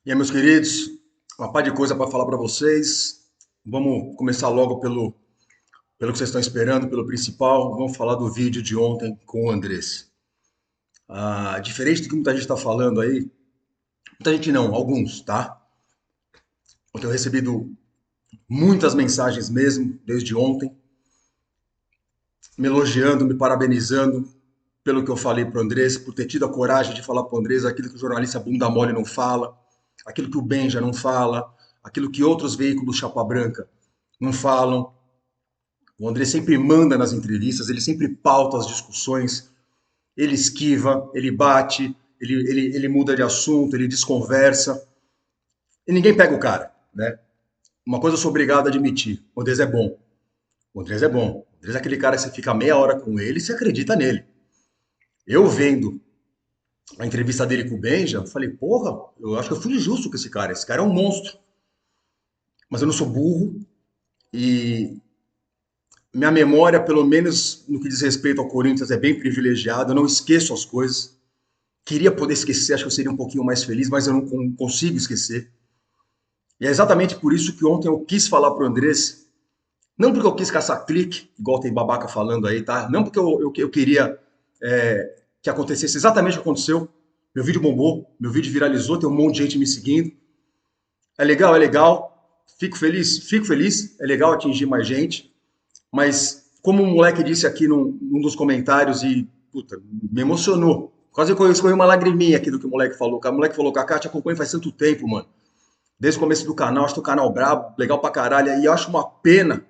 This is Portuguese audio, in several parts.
E aí, meus queridos, uma par de coisa para falar para vocês. Vamos começar logo pelo que vocês estão esperando, pelo principal. Vamos falar do vídeo de ontem com o Andrés. Diferente do que muita gente está falando aí, muita gente não, alguns, tá? Eu tenho recebido muitas mensagens mesmo, desde ontem, me elogiando, me parabenizando pelo que eu falei para o Andrés, por ter tido a coragem de falar para o Andrés aquilo que o jornalista bunda mole não fala, aquilo que o Benja não fala, aquilo que outros veículos chapa branca não falam. O André sempre manda nas entrevistas, ele sempre pauta as discussões, ele esquiva, ele bate, ele muda de assunto, ele desconversa, e ninguém pega o cara, né? Uma coisa eu sou obrigado a admitir, o Andrés é bom. O Andrés é bom. O Andrés é aquele cara que você fica meia hora com ele e você acredita nele. Eu vendo a entrevista dele com o Benja, eu falei, porra, eu acho que eu fui injusto com esse cara. Esse cara é um monstro. Mas eu não sou burro e minha memória, pelo menos no que diz respeito ao Corinthians, é bem privilegiada. Eu não esqueço as coisas. Queria poder esquecer, acho que eu seria um pouquinho mais feliz, mas eu não consigo esquecer. E é exatamente por isso que ontem eu quis falar pro Andrés, não porque eu quis caçar clique, igual tem babaca falando aí, tá? Não porque eu queria que acontecesse exatamente o que aconteceu. Meu vídeo bombou, meu vídeo viralizou, tem um monte de gente me seguindo. É legal, é legal. Fico feliz. É legal atingir mais gente. Mas, como um moleque disse aqui num dos comentários, e puta, me emocionou. Quase que eu escorri uma lagriminha aqui do que o moleque falou. O moleque falou: Kaká, te acompanho faz tanto tempo, mano. Desde o começo do canal, acho que o canal brabo, legal pra caralho. E eu acho uma pena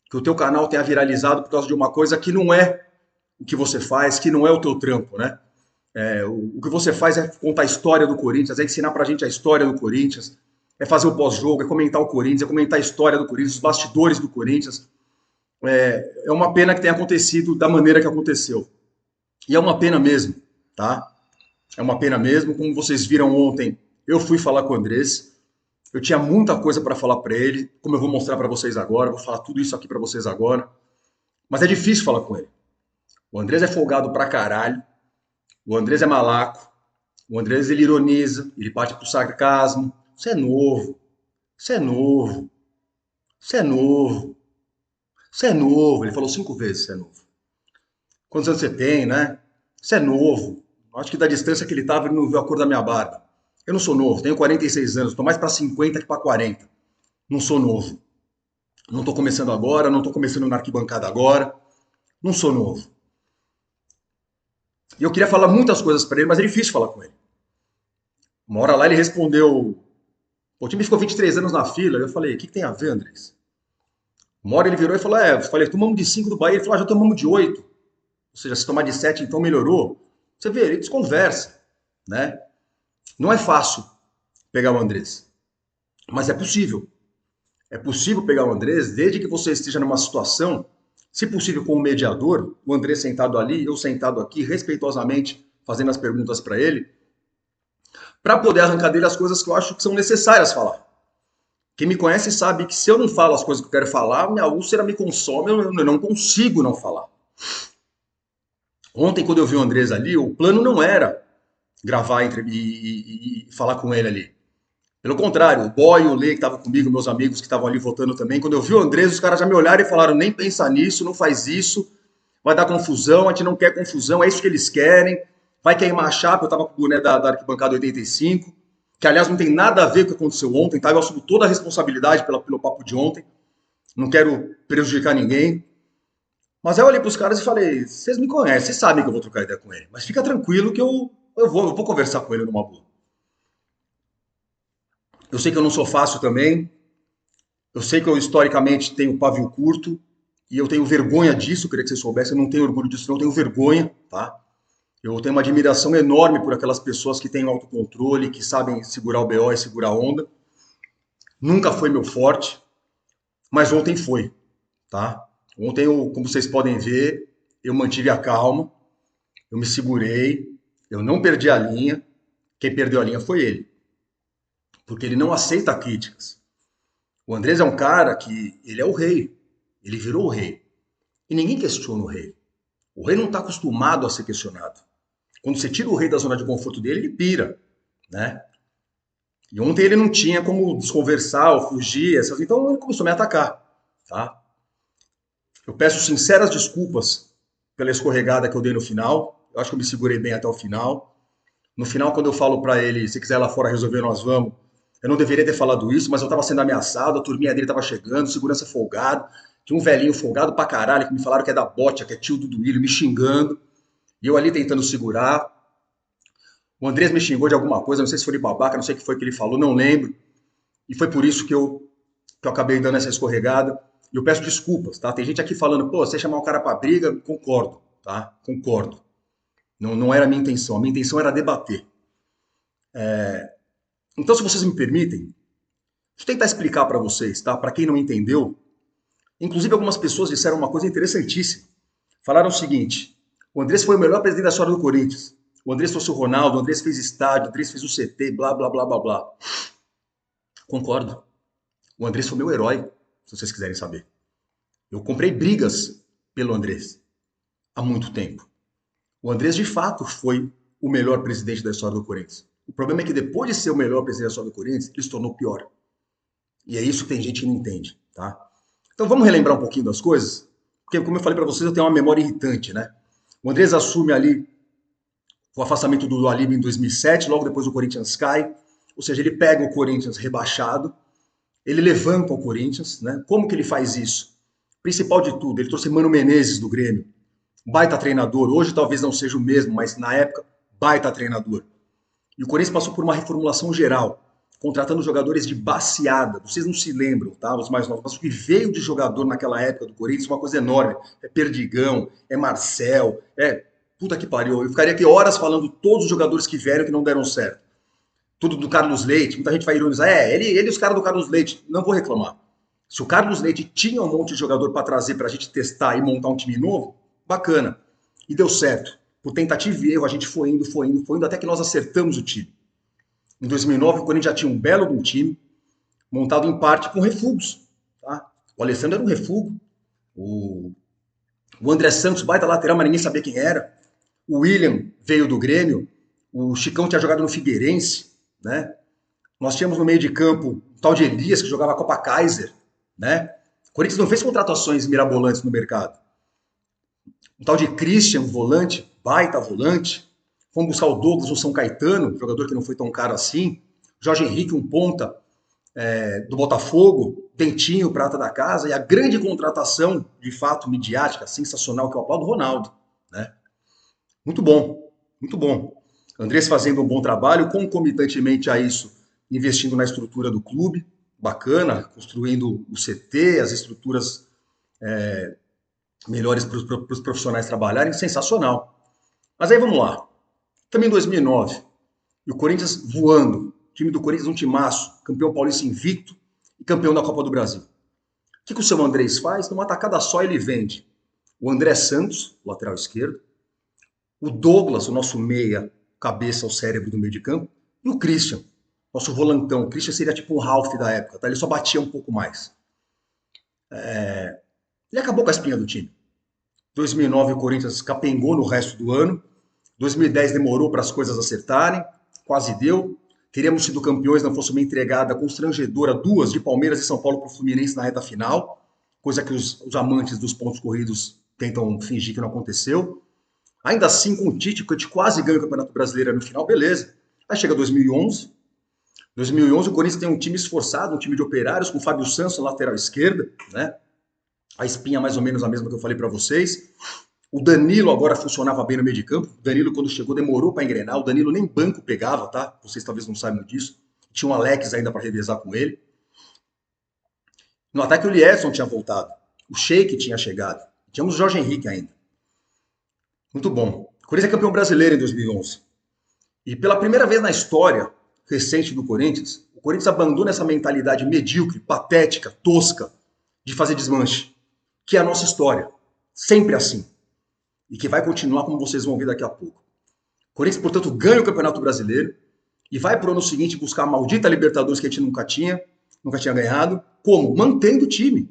que o teu canal tenha viralizado por causa de uma coisa que não é o que você faz, que não é o teu trampo, né? O que você faz é contar a história do Corinthians, é ensinar pra gente a história do Corinthians, é fazer o pós-jogo, é comentar o Corinthians, é comentar a história do Corinthians, os bastidores do Corinthians. É uma pena que tenha acontecido da maneira que aconteceu. E é uma pena mesmo, tá? É uma pena mesmo. Como vocês viram ontem, eu fui falar com o Andrés. Eu tinha muita coisa para falar para ele, como eu vou mostrar para vocês agora. Vou falar tudo isso aqui para vocês agora. Mas é difícil falar com ele. O Andrés é folgado pra caralho. O Andrés é malaco. O Andrés ele ironiza, ele parte pro sarcasmo. Você é novo. Você é novo. Você é novo. Você é novo. Ele falou 5 vezes: você é novo. Quantos anos você tem, né? Você é novo. Acho que da distância que ele estava, ele não viu a cor da minha barba. Eu não sou novo, tenho 46 anos, estou mais para 50 que para 40. Não sou novo. Não estou começando agora, não estou começando na arquibancada agora. Não sou novo. E eu queria falar muitas coisas para ele, mas é difícil falar com ele. Uma hora lá ele respondeu: o time ficou 23 anos na fila. Eu falei: o que tem a ver, Andrés? Uma hora ele virou e falou: eu falei, tomamos de 5 do Bahia. Ele falou: já tomamos de 8. Ou seja, se tomar de 7, então melhorou. Você vê, ele desconversa, né? Não é fácil pegar o Andrés, mas é possível. É possível pegar o Andrés desde que você esteja numa situação, se possível com um mediador, o Andrés sentado ali, eu sentado aqui, respeitosamente fazendo as perguntas para ele, para poder arrancar dele as coisas que eu acho que são necessárias falar. Quem me conhece sabe que se eu não falo as coisas que eu quero falar, minha úlcera me consome, eu não consigo não falar. Ontem, quando eu vi o Andrés ali, o plano não era gravar e falar com ele ali. Pelo contrário, o Boy, o Lê, que estavam comigo, meus amigos que estavam ali votando também, quando eu vi o Andrés, os caras já me olharam e falaram: nem pensa nisso, não faz isso, vai dar confusão, a gente não quer confusão, é isso que eles querem, vai queimar a chapa. Eu tava com o boné da arquibancada 85, que aliás não tem nada a ver com o que aconteceu ontem, tá? Eu assumo toda a responsabilidade pelo papo de ontem, não quero prejudicar ninguém. Mas aí eu olhei pros caras e falei: vocês me conhecem, vocês sabem que eu vou trocar ideia com ele, mas fica tranquilo que eu vou conversar com ele numa boa. Eu sei que eu não sou fácil também, eu sei que eu historicamente tenho pavio curto e eu tenho vergonha disso, queria que vocês soubessem, eu não tenho orgulho disso, não, eu tenho vergonha, tá? Eu tenho uma admiração enorme por aquelas pessoas que têm autocontrole, que sabem segurar o BO e segurar a onda. Nunca foi meu forte, mas ontem foi, tá? Ontem, como vocês podem ver, eu mantive a calma, eu me segurei, eu não perdi a linha. Quem perdeu a linha foi ele, porque ele não aceita críticas. O Andrés é um cara que ele é o rei, ele virou o rei. E ninguém questiona o rei. O rei não está acostumado a ser questionado. Quando você tira o rei da zona de conforto dele, ele pira, né? E ontem ele não tinha como desconversar ou fugir, então ele começou a me atacar, tá? Eu peço sinceras desculpas pela escorregada que eu dei no final. Eu acho que eu me segurei bem até o final. No final, quando eu falo para ele, se quiser ir lá fora resolver, nós vamos. Eu não deveria ter falado isso, mas eu estava sendo ameaçado, a turminha dele estava chegando, segurança folgado. Tinha um velhinho folgado pra caralho que me falaram que é da bote, que é tio do Duílio, me xingando. E eu ali tentando segurar. O Andrés me xingou de alguma coisa, não sei se foi de babaca, não sei o que foi que ele falou, não lembro. E foi por isso que eu acabei dando essa escorregada. E eu peço desculpas, tá? Tem gente aqui falando, pô, você chamar o cara pra briga, concordo, tá? Concordo. Não, não era a minha intenção. A minha intenção era debater. Então, se vocês me permitem, deixa eu tentar explicar para vocês, tá? Para quem não entendeu, inclusive algumas pessoas disseram uma coisa interessantíssima. Falaram o seguinte: o Andrés foi o melhor presidente da história do Corinthians. O Andrés trouxe o Ronaldo, o Andrés fez estádio, o Andrés fez o CT, blá, blá, blá, blá, blá. Concordo. O Andrés foi meu herói, se vocês quiserem saber. Eu comprei brigas pelo Andrés há muito tempo. O Andrés, de fato, foi o melhor presidente da história do Corinthians. O problema é que depois de ser o melhor presidente da história do Corinthians, ele se tornou pior. E é isso que tem gente que não entende, tá? Então vamos relembrar um pouquinho das coisas, porque como eu falei para vocês, eu tenho uma memória irritante, né? O Andrés assume ali o afastamento do Alib em 2007, logo depois o Corinthians cai, ou seja, ele pega o Corinthians rebaixado, ele levanta o Corinthians, né? Como que ele faz isso? Principal de tudo, ele trouxe Mano Menezes do Grêmio, baita treinador, hoje talvez não seja o mesmo, mas na época, baita treinador. E o Corinthians passou por uma reformulação geral, contratando jogadores de baseada. Vocês não se lembram, tá? Os mais novos. Mas o que veio de jogador naquela época do Corinthians é uma coisa enorme. É Perdigão, é Marcel, é. Puta que pariu. Eu ficaria aqui horas falando todos os jogadores que vieram que não deram certo. Tudo do Carlos Leite. Muita gente vai ironizar. Ele e os caras do Carlos Leite. Não vou reclamar. Se o Carlos Leite tinha um monte de jogador para trazer para a gente testar e montar um time novo, bacana. E deu certo. Por tentativa e erro, a gente foi indo, até que nós acertamos o time. Em 2009, o Corinthians já tinha um belo de um time, montado em parte com refugos. Tá? O Alessandro era um refugo. O André Santos, baita lateral, mas ninguém sabia quem era. O William veio do Grêmio. O Chicão tinha jogado no Figueirense. Né? Nós tínhamos no meio de campo o tal de Elias, que jogava a Copa Kaiser. Né? O Corinthians não fez contratações mirabolantes no mercado. O tal de Christian, volante, baita volante. Fomos buscar o Douglas no São Caetano, jogador que não foi tão caro assim. Jorge Henrique, um ponta do Botafogo. Dentinho, prata da casa. E a grande contratação, de fato, midiática, sensacional, que é o Paulo Ronaldo. Né? Muito bom, muito bom. Andrés fazendo um bom trabalho, concomitantemente a isso, investindo na estrutura do clube. Bacana, construindo o CT, as estruturas melhores para os profissionais trabalharem. Sensacional. Mas aí vamos lá. Também em 2009, e o Corinthians voando. O time do Corinthians um timaço, campeão paulista invicto e campeão da Copa do Brasil. O que o seu Andrés faz? Numa tacada só ele vende o André Santos, lateral esquerdo, o Douglas, o nosso meia, cabeça ao cérebro do meio de campo, e o Christian, nosso volantão. O Christian seria tipo um Ralph da época, tá? Ele só batia um pouco mais. Ele acabou com a espinha do time. 2009 o Corinthians capengou no resto do ano. 2010 demorou para as coisas acertarem, quase deu. Teríamos sido campeões, não fosse uma entregada constrangedora, duas de Palmeiras e São Paulo para o Fluminense na reta final, coisa que os amantes dos pontos corridos tentam fingir que não aconteceu. Ainda assim, com o Tite quase ganha o Campeonato Brasileiro no final, beleza. Aí chega 2011. 2011 o Corinthians tem um time esforçado, um time de operários, com o Fábio Santos na lateral esquerda, né? A espinha mais ou menos a mesma que eu falei para vocês. O Danilo agora funcionava bem no meio de campo. O Danilo, quando chegou, demorou para engrenar. O Danilo nem banco pegava, tá? Vocês talvez não saibam disso. Tinha um Alex ainda para revezar com ele. No ataque, o Lierson tinha voltado. O Sheik tinha chegado. Tínhamos o Jorge Henrique ainda. Muito bom. O Corinthians é campeão brasileiro em 2011. E pela primeira vez na história recente do Corinthians, o Corinthians abandona essa mentalidade medíocre, patética, tosca, de fazer desmanche, que é a nossa história. Sempre assim. E que vai continuar, como vocês vão ver daqui a pouco. O Corinthians, portanto, ganha o Campeonato Brasileiro e vai para o ano seguinte buscar a maldita Libertadores que a gente nunca tinha ganhado. Como? Mantendo o time.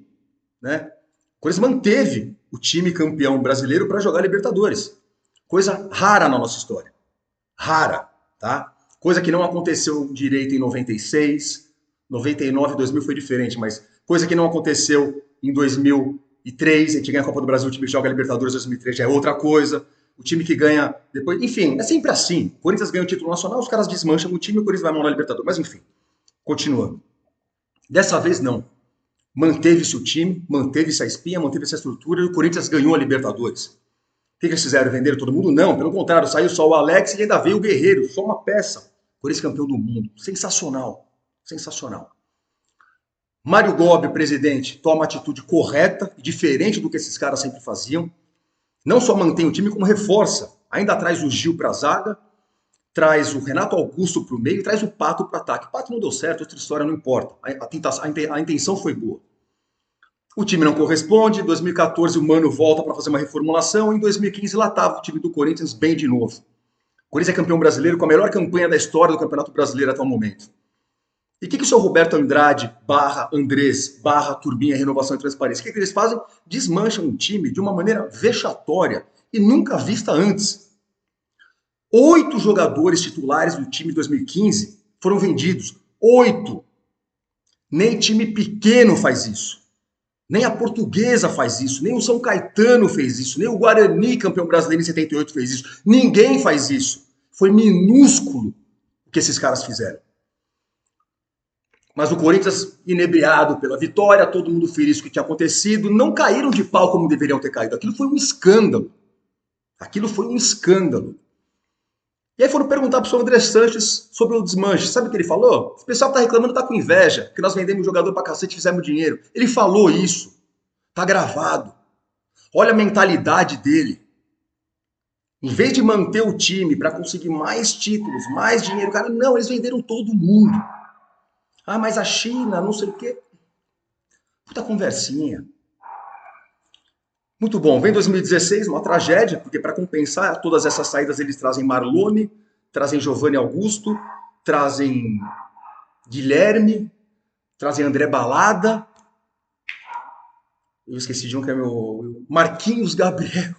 Né? O Corinthians manteve o time campeão brasileiro para jogar Libertadores. Coisa rara na nossa história. Rara, tá? Coisa que não aconteceu direito em 96, 99, 2000 foi diferente, mas coisa que não aconteceu em 2003, a gente ganha a Copa do Brasil, o time que joga a Libertadores em 2003 já é outra coisa. O time que ganha depois, enfim, é sempre assim. O Corinthians ganha o título nacional, os caras desmancham o time e o Corinthians vai mal na Libertadores. Mas enfim, continuando. Dessa vez não. Manteve-se o time, manteve-se a espinha, manteve-se a estrutura e o Corinthians ganhou a Libertadores. O que eles fizeram? Venderam todo mundo? Não, pelo contrário, saiu só o Alex e ainda veio o Guerreiro, só uma peça. Corinthians campeão do mundo. Sensacional. Sensacional. Mário Gobi, presidente, toma a atitude correta e diferente do que esses caras sempre faziam. Não só mantém o time, como reforça. Ainda traz o Gil para a zaga, traz o Renato Augusto para o meio e traz o Pato para o ataque. O Pato não deu certo, outra história não importa. A intenção foi boa. O time não corresponde. Em 2014 o Mano volta para fazer uma reformulação. Em 2015 lá estava o time do Corinthians bem de novo. O Corinthians é campeão brasileiro com a melhor campanha da história do Campeonato Brasileiro até o momento. E o que o senhor Roberto Andrade, barra Andrés, barra Turbinha, Renovação e Transparência, o que eles fazem? Desmancham o time de uma maneira vexatória e nunca vista antes. 8 jogadores titulares do time de 2015 foram vendidos. 8. Nem time pequeno faz isso. Nem a Portuguesa faz isso. Nem o São Caetano fez isso. Nem o Guarani, campeão brasileiro em 78, fez isso. Ninguém faz isso. Foi minúsculo o que esses caras fizeram. Mas o Corinthians, inebriado pela vitória, todo mundo feliz com o que tinha acontecido, não caíram de pau como deveriam ter caído. Aquilo foi um escândalo. Aquilo foi um escândalo. E aí foram perguntar para o senhor André Sanches sobre o desmanche. Sabe o que ele falou? O pessoal que está reclamando está com inveja, que nós vendemos o jogador para cacete e fizemos dinheiro. Ele falou isso. Está gravado. Olha a mentalidade dele. Em vez de manter o time para conseguir mais títulos, mais dinheiro, cara, não, eles venderam todo mundo. Ah, mas a China, não sei o quê. Puta conversinha. Muito bom. Vem 2016, uma tragédia, porque para compensar todas essas saídas, eles trazem Marlone, trazem Giovanni Augusto, trazem Guilherme, trazem André Balada. Eu esqueci de um que é meu... Marquinhos Gabriel.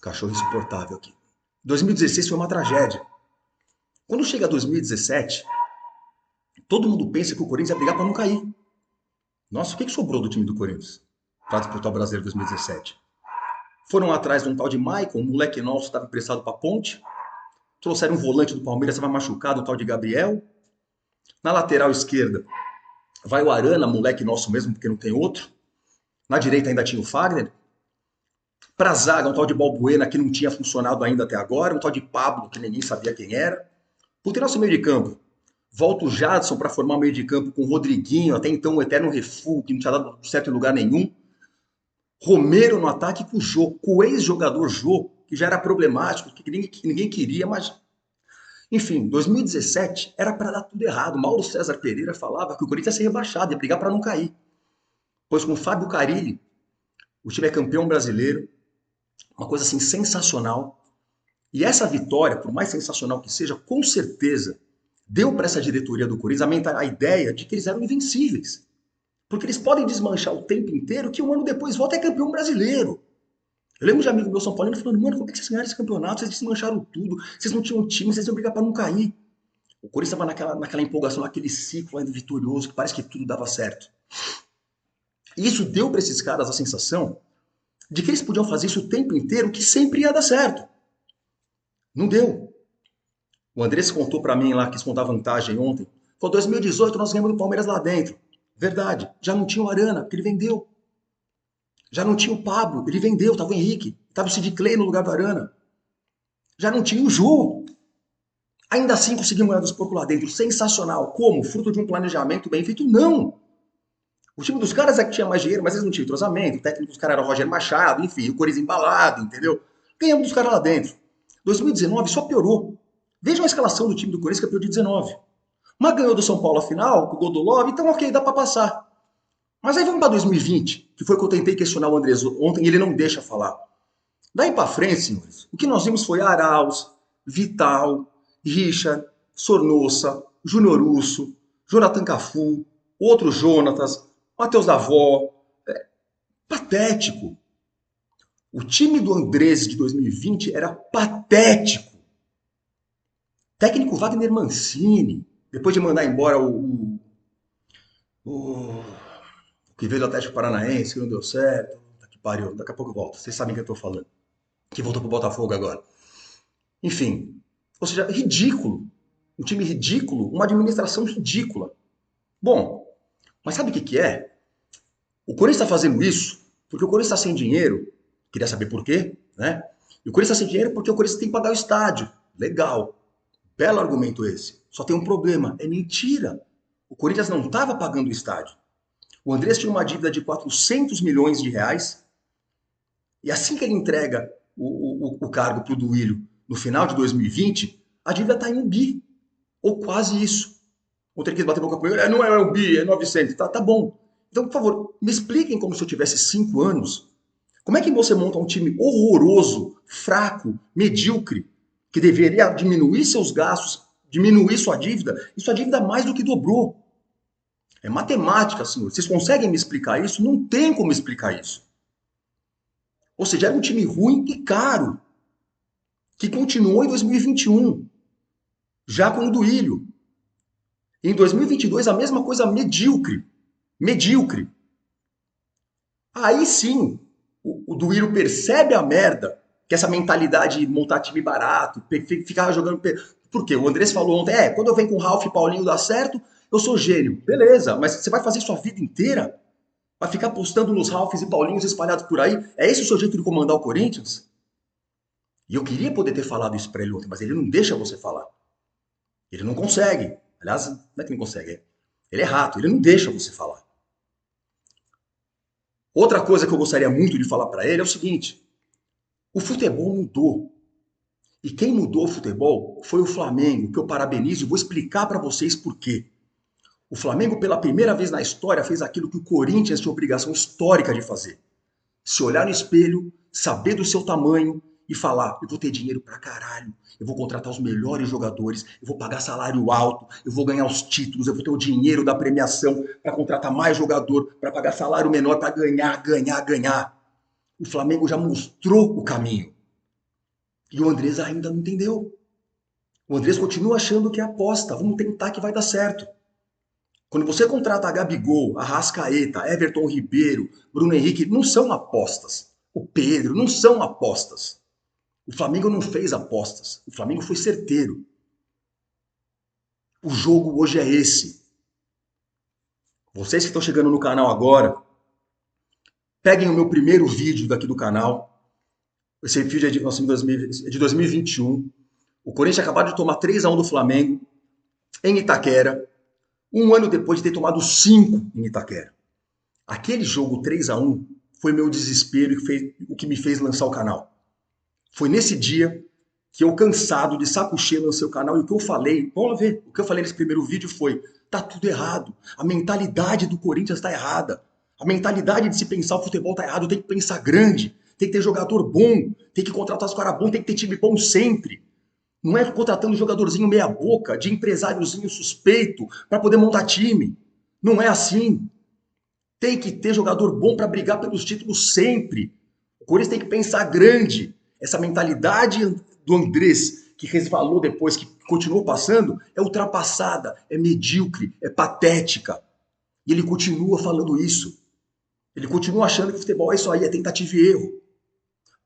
Cachorro insuportável aqui. 2016 foi uma tragédia. Quando chega 2017, todo mundo pensa que o Corinthians ia brigar para não cair. Nossa, o que sobrou do time do Corinthians para disputar o Brasileiro 2017? Foram atrás de um tal de Maicon, um moleque nosso que estava emprestado para a Ponte. Trouxeram um volante do Palmeiras, estava machucado, um tal de Gabriel. Na lateral esquerda, vai o Arana, moleque nosso mesmo, porque não tem outro. Na direita ainda tinha o Fagner. Para a zaga, um tal de Balbuena, que não tinha funcionado ainda até agora. Um tal de Pablo, que ninguém sabia quem era. Porque nosso meio de campo, volta o Jadson para formar o meio de campo com o Rodriguinho, até então um eterno refúgio, que não tinha dado certo em lugar nenhum. Romero no ataque com o Jô, com o ex-jogador Jô, que já era problemático, que ninguém queria, mas... Enfim, 2017 era para dar tudo errado. Mauro César Pereira falava que o Corinthians ia ser rebaixado, ia brigar para não cair. Pois com o Fábio Carille, o time é campeão brasileiro, uma coisa assim sensacional. E essa vitória, por mais sensacional que seja, com certeza deu para essa diretoria do Corinthians a ideia de que eles eram invencíveis. Porque eles podem desmanchar o tempo inteiro que um ano depois volta e é campeão brasileiro. Eu lembro de amigo meu São Paulino falando, mano, como é que vocês ganharam esse campeonato? Vocês desmancharam tudo, vocês não tinham time, vocês iam brigar para não cair. O Corinthians estava naquela empolgação, naquele ciclo ainda vitorioso, que parece que tudo dava certo. E isso deu para esses caras a sensação de que eles podiam fazer isso o tempo inteiro, que sempre ia dar certo. Não deu. O Andrés contou para mim lá, quis contar vantagem ontem. Falou, 2018 nós ganhamos do Palmeiras lá dentro. Verdade, já não tinha o Arana, porque ele vendeu. Já não tinha o Pablo, ele vendeu, estava o Henrique. Estava o Sid Clay no lugar do Arana. Já não tinha o Jô. Ainda assim conseguimos ganhar dos porcos lá dentro. Sensacional. Como? Fruto de um planejamento bem feito? Não. O time dos caras é que tinha mais dinheiro, mas eles não tinham entrosamento. O técnico dos caras era o Roger Machado, enfim, o Corinthians embalado, entendeu? Ganhamos dos caras lá dentro. 2019 só piorou. Vejam a escalação do time do Corinthians, campeão de 19. Mas ganhou do São Paulo a final, com o gol do Love, então ok, dá pra passar. Mas aí vamos pra 2020, que foi que eu tentei questionar o Andrés ontem e ele não deixa falar. Daí pra frente, senhores, o que nós vimos foi Arauz, Vital, Richard, Sornossa, Júnior Urso, Jonathan Cafu, outro Jonatas, Matheus Davó. Patético. O time do Andrés de 2020 era patético. Técnico Wagner Mancini, depois de mandar embora o que veio do Atlético Paranaense, que não deu certo. Tá que pariu, daqui a pouco volta. Vocês sabem o que eu tô falando. Que voltou pro Botafogo agora. Enfim, ou seja, ridículo. Um time ridículo, uma administração ridícula. Bom, mas sabe o que que é? O Corinthians está fazendo isso porque o Corinthians está sem dinheiro. Queria saber por quê, né? E o Corinthians está sem dinheiro porque o Corinthians tem que pagar o estádio. Legal. Belo argumento esse. Só tem um problema. É mentira. O Corinthians não estava pagando o estádio. O Andrés tinha uma dívida de 400 milhões de reais. E assim que ele entrega o cargo para o Duílio no final de 2020, a dívida está em 1 bi. Ou quase isso. Ontem ele quis bater boca com ele. Não é 1 bi, é 900. Tá bom. Então, por favor, me expliquem como se eu tivesse 5 anos. Como é que você monta um time horroroso, fraco, medíocre, que deveria diminuir seus gastos, diminuir sua dívida, e sua dívida mais do que dobrou? É matemática, senhor. Vocês conseguem me explicar isso? Não tem como explicar isso. Ou seja, era um time ruim e caro, que continuou em 2021, já com o Duílio. Em 2022, a mesma coisa medíocre. Medíocre. Aí sim, o Duílio percebe a merda, que essa mentalidade de montar time barato, ficar jogando. Por quê? O Andrés falou ontem, quando eu venho com o Ralf e Paulinho dá certo, eu sou gênio. Beleza, mas você vai fazer sua vida inteira? Vai ficar postando nos Ralfs e Paulinhos espalhados por aí? É esse o seu jeito de comandar o Corinthians? E eu queria poder ter falado isso pra ele ontem, mas ele não deixa você falar. Ele não consegue. Aliás, não é que não consegue, ele é rato, ele não deixa você falar. Outra coisa que eu gostaria muito de falar para ele é o seguinte: o futebol mudou. E quem mudou o futebol foi o Flamengo, que eu parabenizo e vou explicar para vocês por quê. O Flamengo, pela primeira vez na história, fez aquilo que o Corinthians tinha obrigação histórica de fazer. Se olhar no espelho, saber do seu tamanho e falar: eu vou ter dinheiro pra caralho, eu vou contratar os melhores jogadores, eu vou pagar salário alto, eu vou ganhar os títulos, eu vou ter o dinheiro da premiação para contratar mais jogador, para pagar salário menor, para ganhar, ganhar, ganhar. O Flamengo já mostrou o caminho. E o Andrés ainda não entendeu. O Andrés continua achando que é aposta. Vamos tentar que vai dar certo. Quando você contrata a Gabigol, Arrascaeta, Everton Ribeiro, Bruno Henrique, não são apostas. O Pedro, não são apostas. O Flamengo não fez apostas. O Flamengo foi certeiro. O jogo hoje é esse. Vocês que estão chegando no canal agora, peguem o meu primeiro vídeo daqui do canal. Esse vídeo é de 2021. O Corinthians acabou de tomar 3-1 do Flamengo em Itaquera, um ano depois de ter tomado 5 em Itaquera. Aquele jogo 3-1 foi meu desespero e o que me fez lançar o canal. Foi nesse dia que eu, cansado, de saco cheio, lancei o canal e o que eu falei, vamos ver, o que eu falei nesse primeiro vídeo foi: tá tudo errado, a mentalidade do Corinthians tá errada, a mentalidade de se pensar o futebol tá errado, tem que pensar grande, tem que ter jogador bom, tem que contratar os caras bons, tem que ter time bom sempre. Não é contratando jogadorzinho meia boca, de empresáriozinho suspeito, para poder montar time. Não é assim. Tem que ter jogador bom para brigar pelos títulos sempre. O Corinthians tem que pensar grande. Essa mentalidade do Andrés, que resvalou depois, que continuou passando, é ultrapassada, é medíocre, é patética. E ele continua falando isso. Ele continua achando que o futebol é isso aí, é tentativa e erro.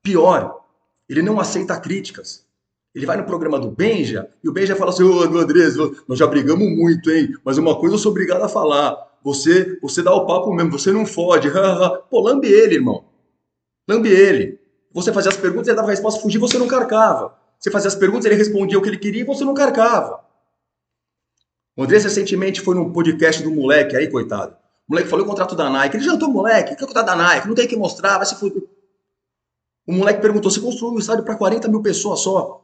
Pior, ele não aceita críticas. Ele vai no programa do Benja e o Benja fala assim: ô Andrés, nós já brigamos muito, hein? Mas uma coisa eu sou obrigado a falar. Você dá o papo mesmo, você não fode. Pô, lambe ele, irmão. Lambe ele. Você fazia as perguntas, ele dava a resposta, fugir, você não carcava. Você fazia as perguntas, ele respondia o que ele queria e você não carcava. O Andrés recentemente foi num podcast do moleque aí, coitado. O moleque falou o contrato da Nike. Ele jantou o moleque, que é o contrato da Nike? Não tem que mostrar, vai se fuder. O moleque perguntou: você construiu um estádio para 40 mil pessoas só?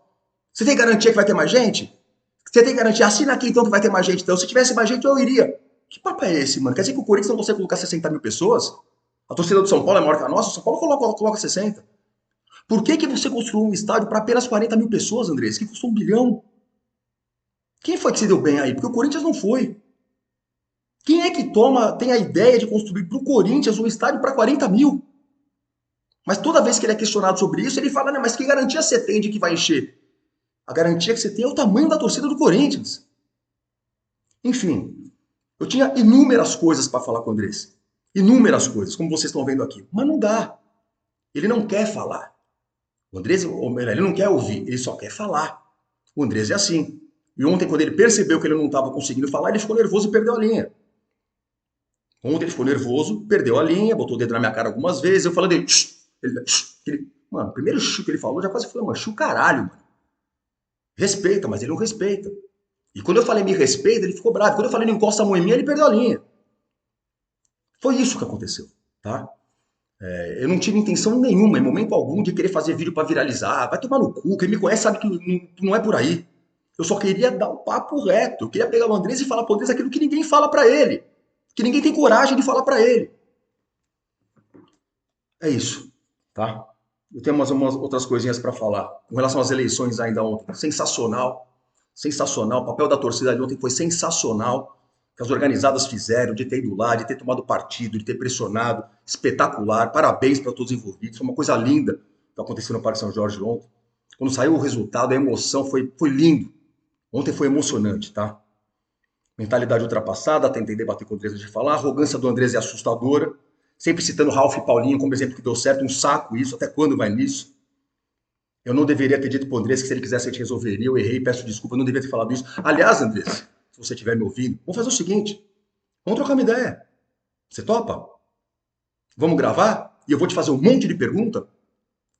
Você tem garantia que vai ter mais gente? Você tem garantia? Assina aqui então que vai ter mais gente. Então, se tivesse mais gente, eu iria. Que papo é esse, mano? Quer dizer que o Corinthians não consegue colocar 60 mil pessoas? A torcida do São Paulo é maior que a nossa? O São Paulo coloca 60. Por que você construiu um estádio para apenas 40 mil pessoas, Andrés? Que custou 1 bilhão? Quem foi que se deu bem aí? Porque o Corinthians não foi. Quem é que tem a ideia de construir para o Corinthians um estádio para 40 mil? Mas toda vez que ele é questionado sobre isso, ele fala: não, mas que garantia você tem de que vai encher? A garantia que você tem é o tamanho da torcida do Corinthians. Enfim, eu tinha inúmeras coisas para falar com o Andrés. Inúmeras coisas, como vocês estão vendo aqui. Mas não dá. Ele não quer falar. O Andrés, ele não quer ouvir, ele só quer falar. O Andrés é assim. E ontem, quando ele percebeu que ele não estava conseguindo falar, ele ficou nervoso e perdeu a linha. Ontem ele ficou nervoso, perdeu a linha, botou o dedo na minha cara algumas vezes. Eu falei dele, mano, o primeiro chu que ele falou, já quase falei, mano, chu caralho, mano. Respeita, mas ele não respeita. E quando eu falei me respeita, ele ficou bravo. Quando eu falei não encosta a mão em mim, ele perdeu a linha. Foi isso que aconteceu, tá? Eu não tive intenção nenhuma, em momento algum, de querer fazer vídeo para viralizar. Vai tomar no cu, quem me conhece sabe que não é por aí. Eu só queria dar um papo reto. Eu queria pegar o Andrés e falar pro Andrés aquilo que ninguém fala para ele. Que ninguém tem coragem de falar para ele. É isso, tá? Eu tenho umas outras coisinhas para falar. Com relação às eleições ainda ontem. Sensacional. Sensacional. O papel da torcida de ontem foi sensacional. Que as organizadas fizeram, de ter ido lá, de ter tomado partido, de ter pressionado. Espetacular. Parabéns para todos os envolvidos. Foi uma coisa linda que aconteceu no Parque São Jorge ontem. Quando saiu o resultado, a emoção foi lindo. Ontem foi emocionante, tá? Mentalidade ultrapassada, tentei debater com o Andrés antes de falar. A arrogância do Andrés é assustadora. Sempre citando Ralf e Paulinho como exemplo que deu certo. Um saco isso. Até quando vai nisso? Eu não deveria ter dito pro Andrés que se ele quisesse a gente resolveria. Eu errei, peço desculpa. Eu não devia ter falado isso. Aliás, Andrés, se você estiver me ouvindo, vamos fazer o seguinte. Vamos trocar uma ideia. Você topa? Vamos gravar? E eu vou te fazer um monte de pergunta?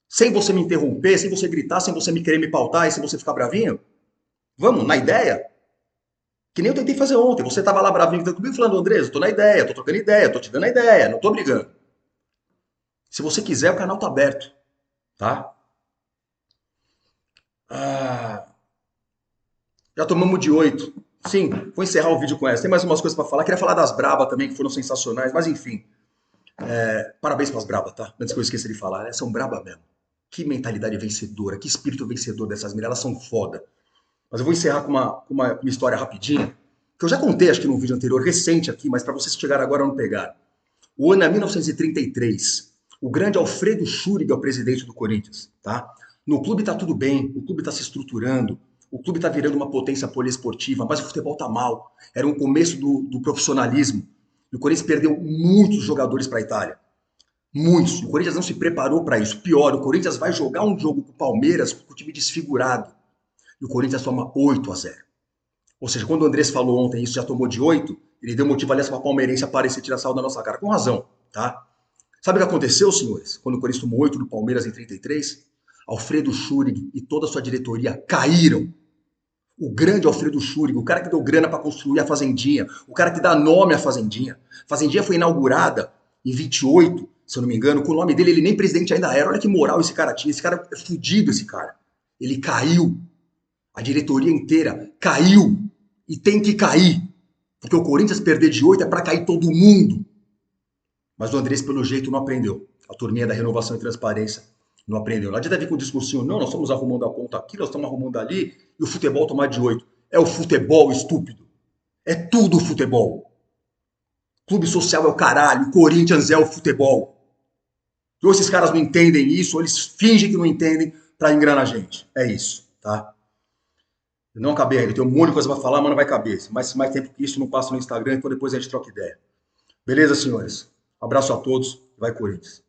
Sem você me interromper, sem você gritar, sem você me querer me pautar e sem você ficar bravinho? Vamos, na ideia? Que nem eu tentei fazer ontem. Você tava lá bravinho comigo falando, Andrés, eu tô na ideia, tô trocando ideia, tô te dando a ideia, não tô brigando. Se você quiser, o canal tá aberto, tá? Ah, já tomamos de 8. Sim, vou encerrar o vídeo com essa. Tem mais umas coisas para falar. Queria falar das Braba também, que foram sensacionais, mas enfim. Parabéns pras Braba, tá? Antes que eu esqueça de falar, elas são braba mesmo. Que mentalidade vencedora, que espírito vencedor dessas meninas, elas são foda. Mas eu vou encerrar com uma história rapidinha, que eu já contei, acho que num vídeo anterior, recente aqui, mas para vocês que chegaram agora não pegaram. O ano é 1933. O grande Alfredo Schuriga é o presidente do Corinthians, tá? No clube tá tudo bem, o clube tá se estruturando, o clube tá virando uma potência poliesportiva, mas o futebol tá mal. Era um começo do profissionalismo. E o Corinthians perdeu muitos jogadores para a Itália. Muitos. O Corinthians não se preparou para isso. Pior, o Corinthians vai jogar um jogo com o Palmeiras com o time desfigurado. E o Corinthians toma 8-0. Ou seja, quando o Andrés falou ontem isso já tomou de 8, ele deu motivo, aliás, para o palmeirense aparecer e tirar sal da nossa cara. Com razão, tá? Sabe o que aconteceu, senhores? Quando o Corinthians tomou 8 do Palmeiras em 33, Alfredo Schurrig e toda a sua diretoria caíram. O grande Alfredo Schurrig, o cara que deu grana para construir a Fazendinha, o cara que dá nome à Fazendinha. A Fazendinha foi inaugurada em 28, se eu não me engano, com o nome dele, ele nem presidente ainda era. Olha que moral esse cara tinha. Esse cara é fudido, esse cara. Ele caiu. A diretoria inteira caiu. E tem que cair. Porque o Corinthians perder de 8 é para cair todo mundo. Mas o Andrés, pelo jeito, não aprendeu. A turminha da renovação e transparência não aprendeu. Não adianta vir com o discursinho, não, nós estamos arrumando a ponta aqui, nós estamos arrumando ali, e o futebol tomar de 8. É o futebol, estúpido. É tudo futebol. Clube social é o caralho, Corinthians é o futebol. Ou esses caras não entendem isso, ou eles fingem que não entendem para enganar a gente. É isso, tá? Eu não acabei ainda, tem um monte de coisa para falar, mas não vai caber. Mas mais tempo que isso, não passa no Instagram, então depois a gente troca ideia. Beleza, senhores? Um abraço a todos, vai Corinthians.